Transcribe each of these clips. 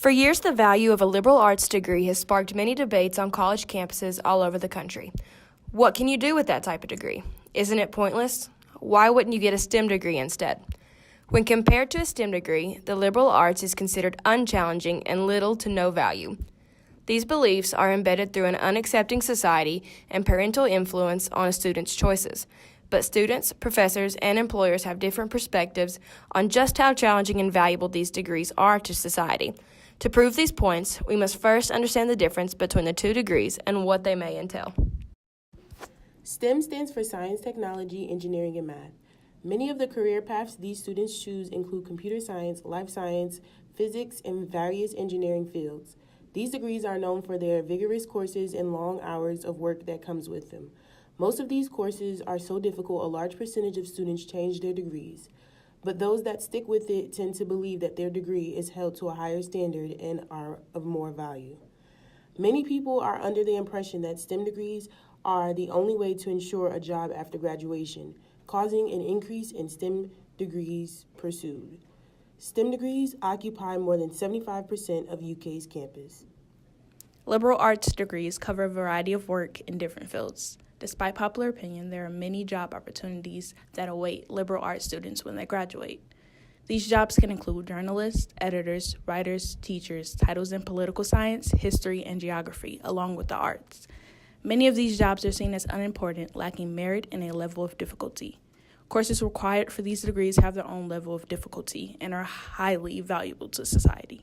For years, the value of a liberal arts degree has sparked many debates on college campuses all over the country. What can you do with that type of degree? Isn't it pointless? Why wouldn't you get a STEM degree instead? When compared to a STEM degree, the liberal arts is considered unchallenging and little to no value. These beliefs are embedded through an unaccepting society and parental influence on a student's choices. But students, professors, and employers have different perspectives on just how challenging and valuable these degrees are to society. To prove these points, we must first understand the difference between the two degrees and what they may entail. STEM stands for science, technology, engineering, and math. Many of the career paths these students choose include computer science, life science, physics, and various engineering fields. These degrees are known for their vigorous courses and long hours of work that comes with them. Most of these courses are so difficult, a large percentage of students change their degrees. But those that stick with it tend to believe that their degree is held to a higher standard and are of more value. Many people are under the impression that STEM degrees are the only way to ensure a job after graduation, causing an increase in STEM degrees pursued. STEM degrees occupy more than 75% of UK's campus. Liberal arts degrees cover a variety of work in different fields. Despite popular opinion, there are many job opportunities that await liberal arts students when they graduate. These jobs can include journalists, editors, writers, teachers, titles in political science, history, and geography, along with the arts. Many of these jobs are seen as unimportant, lacking merit and a level of difficulty. Courses required for these degrees have their own level of difficulty and are highly valuable to society.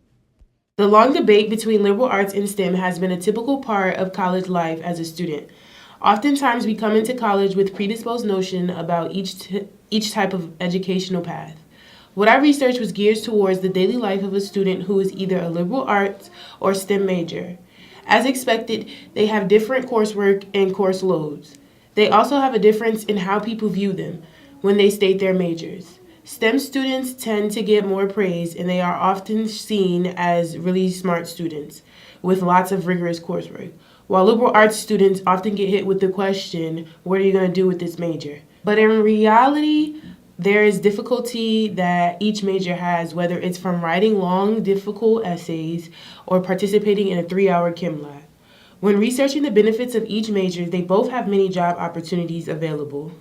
The long debate between liberal arts and STEM has been a typical part of college life as a student. Oftentimes, we come into college with predisposed notion about each type of educational path. What I researched was geared towards the daily life of a student who is either a liberal arts or STEM major. As expected, they have different coursework and course loads. They also have a difference in how people view them when they state their majors. STEM students tend to get more praise, and they are often seen as really smart students with lots of rigorous coursework, while liberal arts students often get hit with the question, what are you going to do with this major? But in reality, there is difficulty that each major has, whether it's from writing long, difficult essays or participating in a 3-hour chem lab. When researching the benefits of each major, they both have many job opportunities available.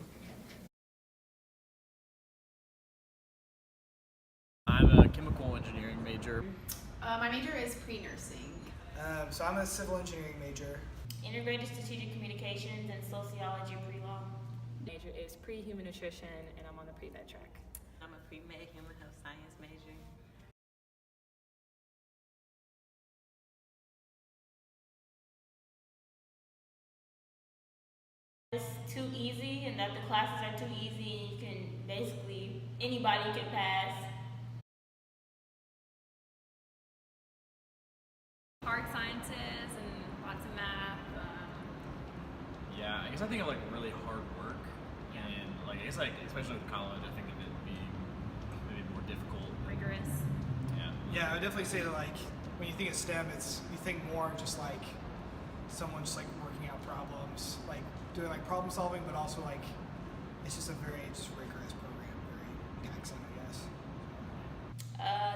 I'm a chemical engineering major. My major is pre-nursing. So I'm a civil engineering major. Integrated strategic communications and sociology pre-law. Major is pre-human nutrition, and I'm on the pre-vet track. I'm a pre-med human health science major. It's too easy, and that the classes are too easy, and you can basically, anybody can pass. Hard sciences and lots of math. Yeah, I guess I think of like really hard work, and like I guess like especially with college, I think of it being maybe more difficult, Rigorous. Yeah. Yeah, I would definitely say that like when you think of STEM, you think more just like someone just like working out problems, like doing like problem solving, but also like it's just a very just rigorous program, very taxing, I guess.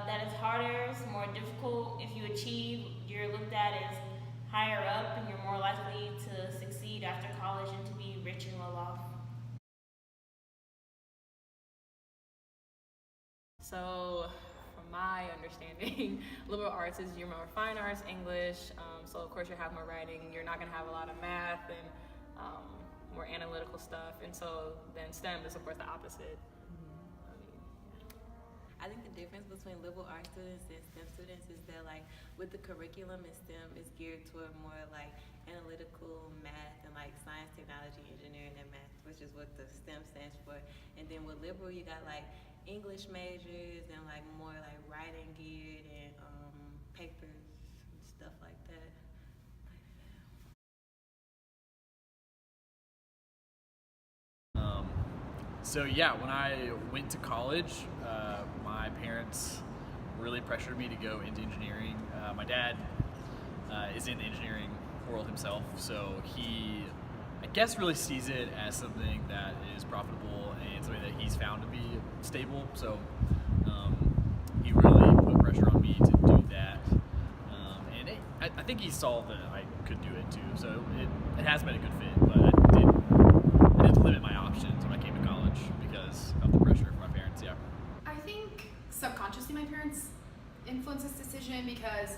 That is harder, it's more difficult. If you achieve, you're looked at as higher up, and you're more likely to succeed after college and to be rich and well off. So, from my understanding, liberal arts is your more fine arts, English, so of course you have more writing. You're not going to have a lot of math and more analytical stuff, and so then STEM is of course the opposite. I think the difference between liberal arts students and STEM students is that like with the curriculum in STEM is geared toward more like analytical math and like science, technology, engineering, and math, which is what the STEM stands for. And then with liberal, you got like English majors and like more like writing geared and papers and stuff like that. So yeah, when I went to college, my parents really pressured me to go into engineering. My dad is in the engineering world himself, so he, I guess, really sees it as something that is profitable and something that he's found to be stable. So he really put pressure on me to do that. think he saw that I could do it too, so it has been a good fit. But I did limit my options when I came to college because of the pressure from my parents. Yeah. I think subconsciously my parents influenced this decision because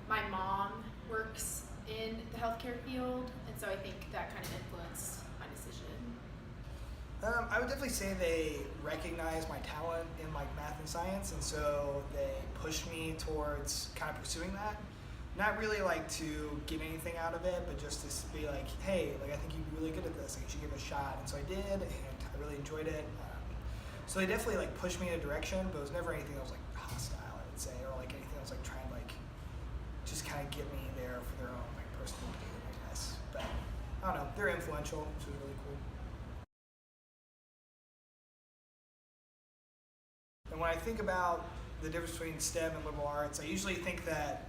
my mom works in the healthcare field, and so I think that kind of influenced my decision. I would definitely say they recognize my talent in like math and science, and so they pushed me towards kind of pursuing that. Not really like to get anything out of it, but just to be like, hey, like I think you'd be really good at this. Like you should give it a shot. And so I did, and I really enjoyed it. So they definitely like pushed me in a direction, but it was never anything that was like hostile, I would say, or like anything that was like trying to like just kind of get me there for their own like personal gain, I guess. But I don't know, they're influential, which was really cool. And when I think about the difference between STEM and liberal arts, I usually think that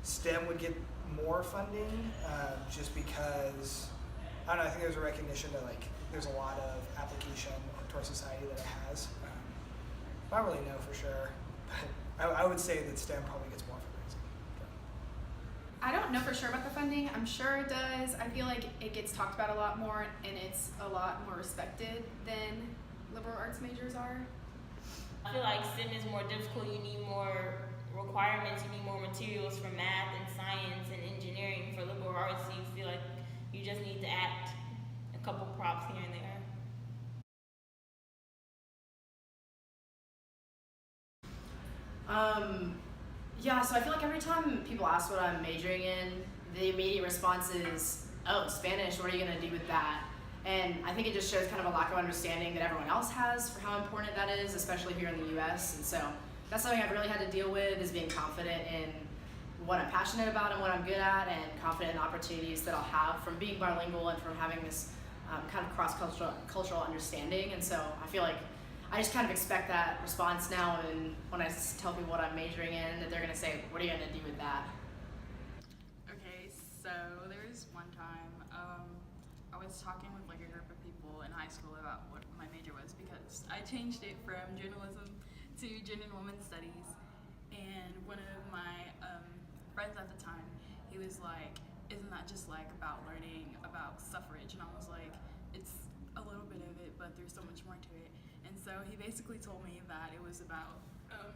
STEM would get more funding just because, I don't know, I think there's a recognition that like there's a lot of application to our society that it has. I don't really know for sure, but I would say that STEM probably gets more fundraising. I don't know for sure about the funding. I'm sure it does. I feel like it gets talked about a lot more, and it's a lot more respected than liberal arts majors are. I feel like STEM is more difficult. You need more requirements, you need more materials for math and science and engineering. For liberal arts, you feel like you just need to add a couple props here and there. Yeah, so I feel like every time people ask what I'm majoring in, the immediate response is, oh, Spanish, what are you going to do with that? And I think it just shows kind of a lack of understanding that everyone else has for how important that is, especially here in the US. And so that's something I've really had to deal with, is being confident in what I'm passionate about and what I'm good at, and confident in opportunities that I'll have from being bilingual and from having this kind of cross-cultural understanding. And so I feel like I just kind of expect that response now, and when I tell people what I'm majoring in, that they're going to say, what are you going to do with that? Okay, so there was one time I was talking with like a group of people in high school about what my major was, because I changed it from journalism to gender and women's studies, and one of my friends at the time, he was like, isn't that just like about learning about suffrage? And I was like, it's a little bit of it, but there's so much more to it. And so he basically told me that it was about,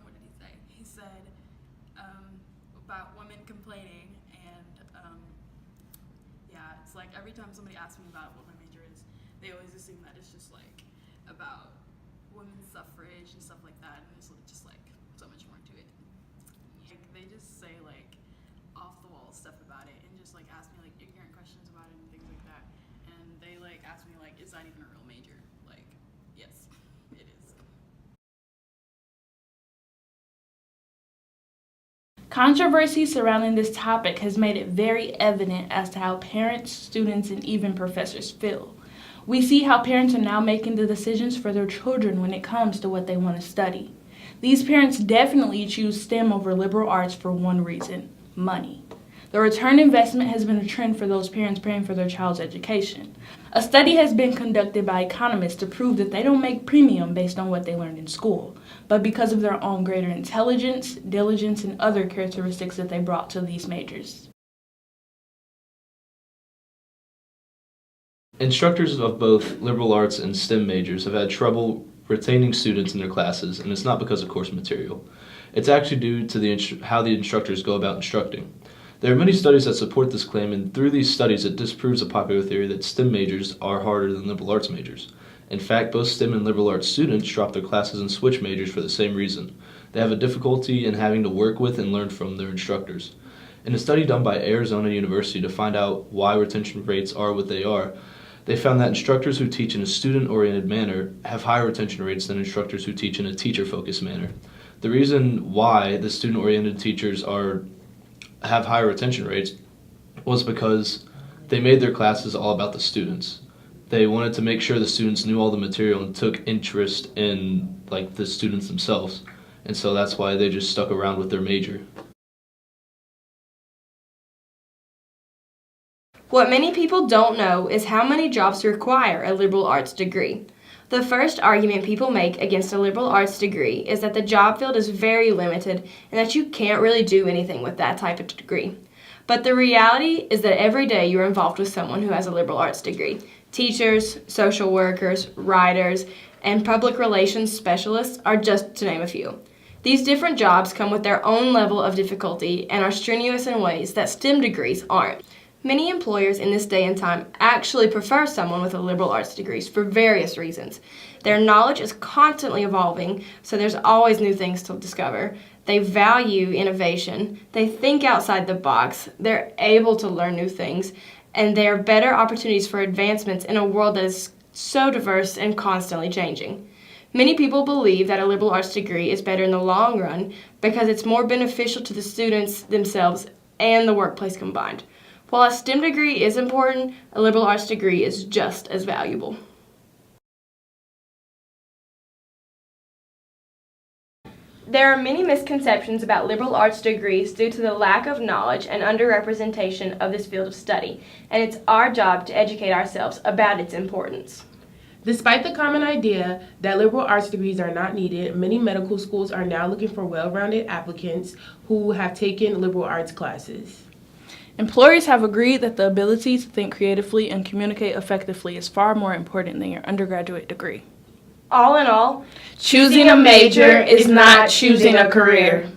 what did he say? He said about women complaining, and yeah, it's like every time somebody asks me about what my major is, they always assume that it's just like about women's suffrage and stuff like that, and there's just like so much more to it. Like they just say like off the wall stuff about it, and just like ask me like ignorant questions about it and things like that. And they like ask me like, is that even a real major? Like, yes, it is. Controversy surrounding this topic has made it very evident as to how parents, students, and even professors feel. We see how parents are now making the decisions for their children when it comes to what they want to study. These parents definitely choose STEM over liberal arts for one reason: money. The return investment has been a trend for those parents paying for their child's education. A study has been conducted by economists to prove that they don't make premium based on what they learned in school, but because of their own greater intelligence, diligence, and other characteristics that they brought to these majors. Instructors of both liberal arts and STEM majors have had trouble retaining students in their classes, and it's not because of course material. It's actually due to how the instructors go about instructing. There are many studies that support this claim, and through these studies it disproves a popular theory that STEM majors are harder than liberal arts majors. In fact, both STEM and liberal arts students drop their classes and switch majors for the same reason. They have a difficulty in having to work with and learn from their instructors. In a study done by Arizona University to find out why retention rates are what they are, they found that instructors who teach in a student-oriented manner have higher retention rates than instructors who teach in a teacher-focused manner. The reason why the student-oriented teachers have higher retention rates was because they made their classes all about the students. They wanted to make sure the students knew all the material and took interest in like the students themselves, and so that's why they just stuck around with their major. What many people don't know is how many jobs require a liberal arts degree. The first argument people make against a liberal arts degree is that the job field is very limited and that you can't really do anything with that type of degree. But the reality is that every day you're involved with someone who has a liberal arts degree. Teachers, social workers, writers, and public relations specialists are just to name a few. These different jobs come with their own level of difficulty and are strenuous in ways that STEM degrees aren't. Many employers in this day and time actually prefer someone with a liberal arts degree for various reasons. Their knowledge is constantly evolving, so there's always new things to discover. They value innovation, they think outside the box, they're able to learn new things, and they are better opportunities for advancements in a world that is so diverse and constantly changing. Many people believe that a liberal arts degree is better in the long run because it's more beneficial to the students themselves and the workplace combined. While a STEM degree is important, a liberal arts degree is just as valuable. There are many misconceptions about liberal arts degrees due to the lack of knowledge and underrepresentation of this field of study, and it's our job to educate ourselves about its importance. Despite the common idea that liberal arts degrees are not needed, many medical schools are now looking for well-rounded applicants who have taken liberal arts classes. Employers have agreed that the ability to think creatively and communicate effectively is far more important than your undergraduate degree. All in all, Choosing a major is not choosing a career.